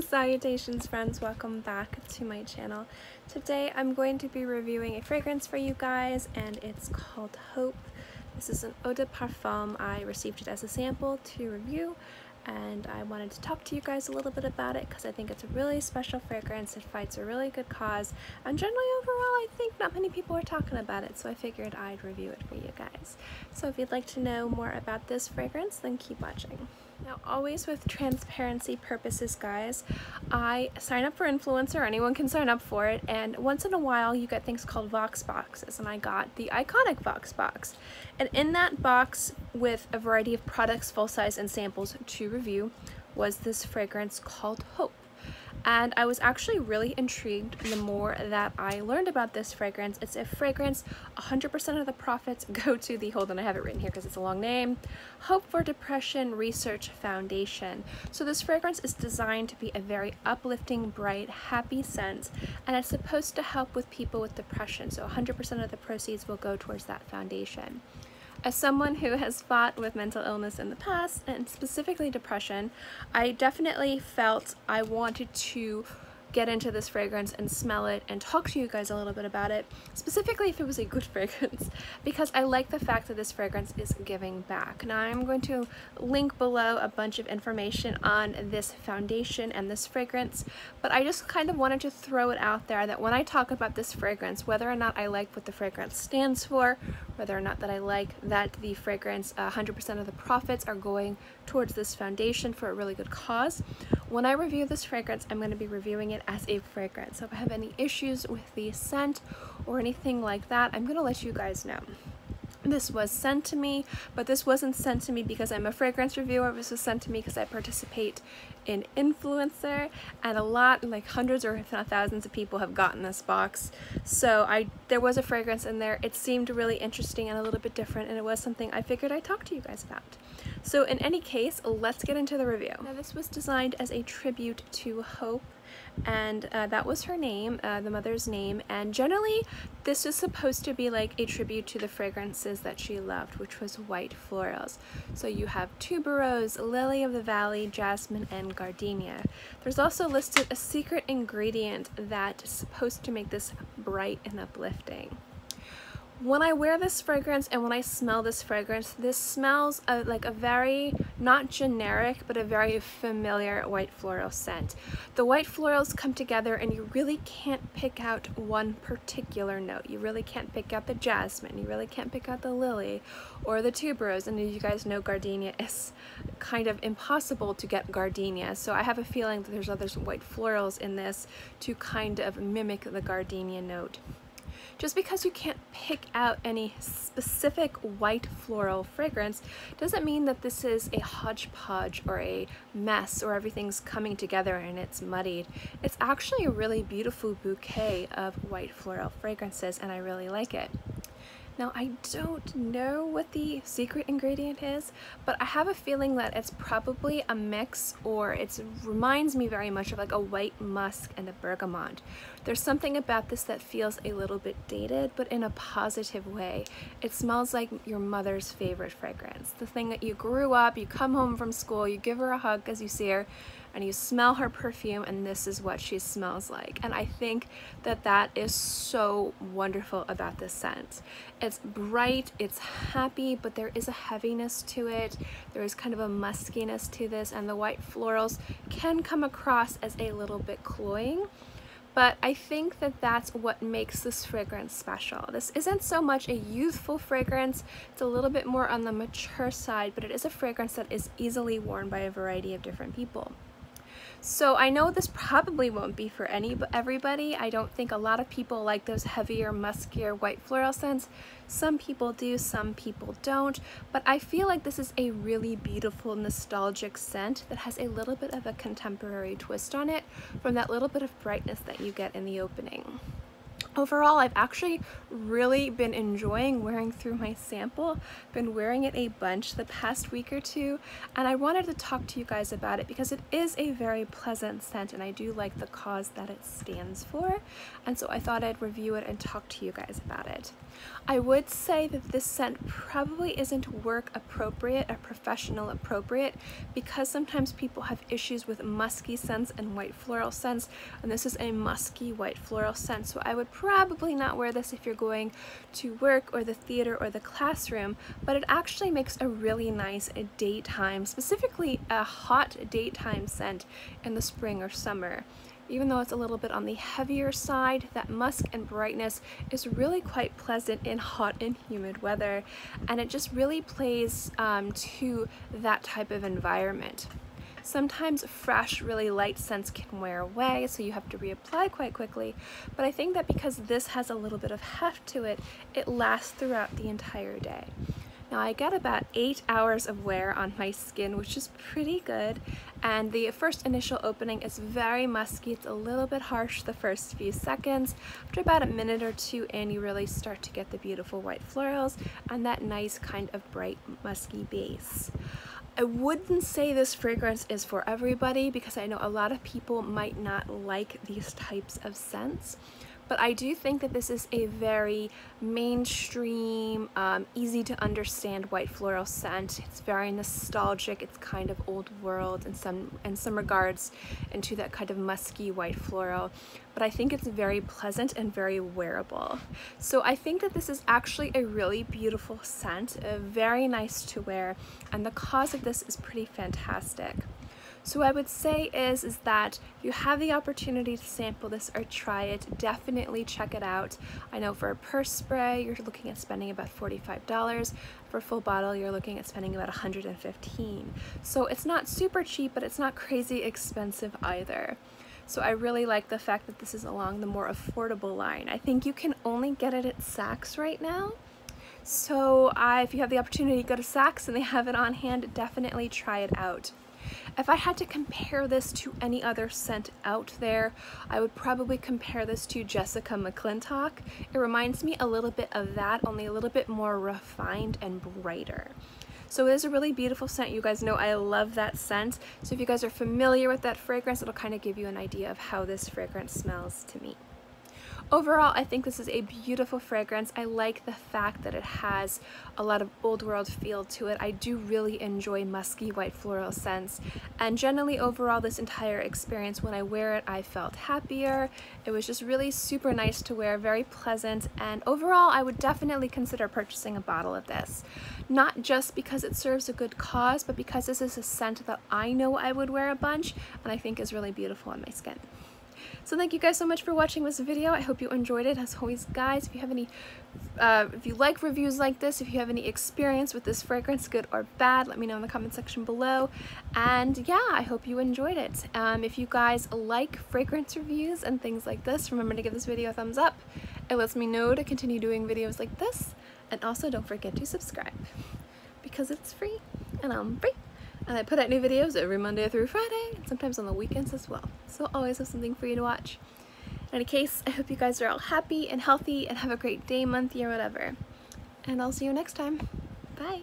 Salutations friends, welcome back to my channel. Today I'm going to be reviewing a fragrance for you guys and it's called Hope. This is an eau de parfum. I received it as a sample to review and I wanted to talk to you guys a little bit about it because I think it's a really special fragrance. It fights a really good cause and generally overall I think not many people are talking about it, so I figured I'd review it for you guys. So if you'd like to know more about this fragrance, then keep watching. Now, always with transparency purposes, guys, I sign up for influencer. Anyone can sign up for it, and once in a while you get things called Vox boxes, and I got the iconic Vox box. And in that box, with a variety of products, full size and samples to review, was this fragrance called Hope. And I was actually really intrigued the more that I learned about this fragrance. It's a fragrance, 100% of the profits go to the, hold on, I have it written here because it's a long name, Hope for Depression Research Foundation. So this fragrance is designed to be a very uplifting, bright, happy scent, and it's supposed to help with people with depression. So 100% of the proceeds will go towards that foundation. As someone who has fought with mental illness in the past, and specifically depression, I definitely felt I wanted to get into this fragrance and smell it and talk to you guys a little bit about it, specifically if it was a good fragrance, because I like the fact that this fragrance is giving back. Now I'm going to link below a bunch of information on this foundation and this fragrance, but I just kind of wanted to throw it out there that when I talk about this fragrance, whether or not I like what the fragrance stands for, whether or not that I like that the fragrance 100% of the profits are going towards this foundation for a really good cause, when I review this fragrance, I'm going to be reviewing it as a fragrance. So if I have any issues with the scent or anything like that, I'm going to let you guys know. This was sent to me, but this wasn't sent to me because I'm a fragrance reviewer. This was sent to me because I participate in influencer, and a lot, like hundreds or if not thousands of people have gotten this box. So there was a fragrance in there. It seemed really interesting and a little bit different, and it was something I figured I'd talk to you guys about. So in any case, let's get into the review. Now this was designed as a tribute to Hope, and that was her name, the mother's name, and generally this is supposed to be like a tribute to the fragrances that she loved, which was white florals. So you have Tuberose, Lily of the Valley, Jasmine, and Gardenia. There's also listed a secret ingredient that is supposed to make this bright and uplifting. When I wear this fragrance and when I smell this fragrance, this smells like a very, not generic, but a very familiar white floral scent. The white florals come together and you really can't pick out one particular note. You really can't pick out the jasmine, you really can't pick out the lily or the tuberose, and as you guys know, gardenia is kind of impossible to get gardenia. So I have a feeling that there's other white florals in this to kind of mimic the gardenia note. Just because you can't pick out any specific white floral fragrance doesn't mean that this is a hodgepodge or a mess or everything's coming together and it's muddied. It's actually a really beautiful bouquet of white floral fragrances, and I really like it. Now, I don't know what the secret ingredient is, but I have a feeling that it's probably a mix, or it reminds me very much of like a white musk and a bergamot. There's something about this that feels a little bit dated, but in a positive way. It smells like your mother's favorite fragrance. The thing that you grew up, you come home from school, you give her a hug as you see her, and you smell her perfume, and this is what she smells like. And I think that that is so wonderful about this scent. It's bright, it's happy, but there is a heaviness to it. There is kind of a muskiness to this, and the white florals can come across as a little bit cloying. But I think that that's what makes this fragrance special. This isn't so much a youthful fragrance, it's a little bit more on the mature side, but it is a fragrance that is easily worn by a variety of different people. So I know this probably won't be for everybody. I don't think a lot of people like those heavier, muskier white floral scents. Some people do, some people don't, but I feel like this is a really beautiful, nostalgic scent that has a little bit of a contemporary twist on it from that little bit of brightness that you get in the opening. Overall, I've actually really been enjoying wearing through my sample. Been wearing it a bunch the past week or two, and I wanted to talk to you guys about it because it is a very pleasant scent and I do like the cause that it stands for, and so I thought I'd review it and talk to you guys about it. I would say that this scent probably isn't work appropriate or professional appropriate because sometimes people have issues with musky scents and white floral scents, and this is a musky white floral scent, so I would probably not wear this if you're going to work or the theater or the classroom, but it actually makes a really nice daytime, specifically a hot daytime scent in the spring or summer. Even though it's a little bit on the heavier side, that musk and brightness is really quite pleasant in hot and humid weather, and it just really plays to that type of environment. Sometimes fresh, really light scents can wear away, so you have to reapply quite quickly, but I think that because this has a little bit of heft to it, it lasts throughout the entire day. Now I get about 8 hours of wear on my skin, which is pretty good, and the first initial opening is very musky. It's a little bit harsh the first few seconds. After about a minute or two in, you really start to get the beautiful white florals and that nice kind of bright musky base. I wouldn't say this fragrance is for everybody because I know a lot of people might not like these types of scents, but I do think that this is a very mainstream, easy to understand white floral scent. It's very nostalgic. It's kind of old world in some regards into that kind of musky white floral, but I think it's very pleasant and very wearable. So I think that this is actually a really beautiful scent, very nice to wear, and the cause of this is pretty fantastic. So what I would say is that if you have the opportunity to sample this or try it, definitely check it out. I know for a purse spray, you're looking at spending about $45. For a full bottle, you're looking at spending about $115. So it's not super cheap, but it's not crazy expensive either. So I really like the fact that this is along the more affordable line. I think you can only get it at Saks right now. So if you have the opportunity to go to Saks and they have it on hand, definitely try it out. If I had to compare this to any other scent out there, I would probably compare this to Jessica McClintock. It reminds me a little bit of that, only a little bit more refined and brighter. So it is a really beautiful scent. You guys know I love that scent. So if you guys are familiar with that fragrance, it'll kind of give you an idea of how this fragrance smells to me. Overall, I think this is a beautiful fragrance. I like the fact that it has a lot of old world feel to it. I do really enjoy musky white floral scents, and generally overall this entire experience, when I wear it, I felt happier. It was just really super nice to wear, very pleasant, and overall I would definitely consider purchasing a bottle of this. Not just because it serves a good cause, but because this is a scent that I know I would wear a bunch and I think is really beautiful on my skin. So thank you guys so much for watching this video. I hope you enjoyed it. As always, guys, if you have any, if you like reviews like this, if you have any experience with this fragrance, good or bad, let me know in the comment section below. And yeah, I hope you enjoyed it. If you guys like fragrance reviews and things like this, remember to give this video a thumbs up. It lets me know to continue doing videos like this. And also don't forget to subscribe because it's free and I'm free. And I put out new videos every Monday through Friday, and sometimes on the weekends as well. So I'll always have something for you to watch. In any case, I hope you guys are all happy and healthy and have a great day, month, year, whatever. And I'll see you next time. Bye.